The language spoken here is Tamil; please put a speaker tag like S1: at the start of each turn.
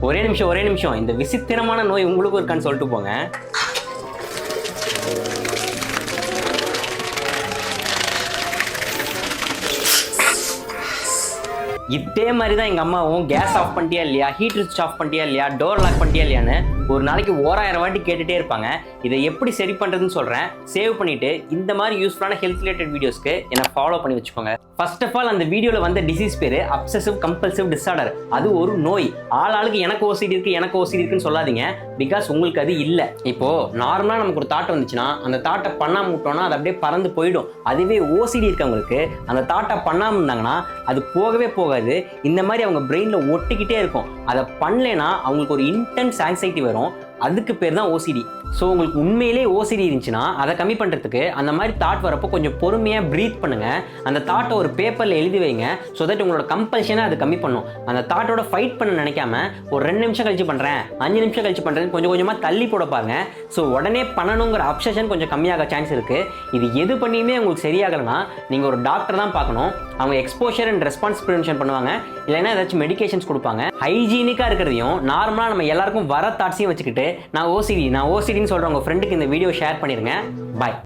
S1: ஒரே நிமிஷம் இந்த விசித்திரமான நோய் உங்களுக்கும் இருக்கான்னு சொல்லிட்டு போங்க. இதே மாதிரி தான் எங்கள் அம்மாவும் கேஸ் ஆஃப் பண்ணிட்டியா இல்லையா, ஹீட்டர் சுவிட்ச் ஆஃப் பண்ணிட்டியா இல்லையா, டோர் லாக் பண்ணிட்டியா இல்லையான்னு ஒரு நாளைக்கு 1000 வாட்டி கேட்டுகிட்டே இருப்பாங்க. இதை எப்படி சரி பண்ணுறதுன்னு சொல்கிறேன். சேவ் பண்ணிவிட்டு இந்த மாதிரி யூஸ்ஃபுல்லான ஹெல்த் ரிலேட்டட் வீடியோஸ்க்கு என்னை ஃபாலோ பண்ணி வச்சுக்கோங்க. ஃபர்ஸ்ட் ஆஃப் ஆல், அந்த வீடியோவில் வந்த டிசீஸ் பேர் அப்சசிவ் கம்பல்சிவ் டிஸார்டர். அது ஒரு நோய். ஆளுக்கு எனக்கு ஓசிடி இருக்குன்னு சொல்லாதீங்க. பிகாஸ் உங்களுக்கு அது இல்லை. இப்போது நார்மலாக நமக்கு ஒரு தாட் வந்துச்சுன்னா அந்த தாட்டை பண்ணாமல் விட்டோம்னா அது அப்படியே பறந்து போயிடும். அதுவே ஓசிடி இருக்கவங்களுக்கு அந்த தாட்டை பண்ணாமல் இருந்தாங்கன்னா அது போகவே போகாது. இந்த மாதிரி அவங்க பிரெயினில் ஒட்டிக்கிட்டே இருக்கும். அதை பண்ணலைன்னா அவங்களுக்கு ஒரு இன்டென்ஸ் ஆங்ஸைட்டி வரும். அதுக்கு பேர் தான் ஓசிடி. ஸோ உங்களுக்கு உண்மையிலே ஓசிடி இருந்துச்சுன்னா அதை கம்மி பண்ணுறதுக்கு அந்த மாதிரி தாட் வரப்போ கொஞ்சம் பொறுமையாக ப்ரீத் பண்ணுங்கள். அந்த தாட்டை ஒரு பேப்பரில் எழுதி வைங்க. ஸோ தட் உங்களோட கம்பல்ஷனை அது கம்மி பண்ணும். அந்த தாட்டோட ஃபைட் பண்ண நினைக்காம ஒரு 2 நிமிஷம் கழிச்சு பண்ணுறேன், 5 நிமிஷம் கழிச்சு பண்ணுறேன், கொஞ்சம் கொஞ்சமாக தள்ளி போட பாருங்க. ஸோ உடனே பண்ணணுங்கிற அப்சஷன் கொஞ்சம் கம்மியாக சான்ஸ் இருக்குது. இது எது பண்ணியுமே உங்களுக்கு சரியாகலைன்னா நீங்கள் ஒரு டாக்டர் தான் பார்க்கணும். அவங்க எக்ஸ்போஷர் அண்ட் ரெஸ்பான்ஸ் ப்ரிவென்ஷன் பண்ணுவாங்க, இல்லைன்னா ஏதாச்சும் மெடிகேஷன்ஸ் கொடுப்பாங்க. ஹைஜீனிக்காக இருக்கிறதையும் நார்மலாக நம்ம எல்லாருக்கும் வர தாட்ஸையும் வச்சுக்கிட்டு நான் ஓசிடின்னு சொல்கிற உங்கள் ஃப்ரெண்டுக்கு இந்த வீடியோ ஷேர் பண்ணிடுங்க. பாய்.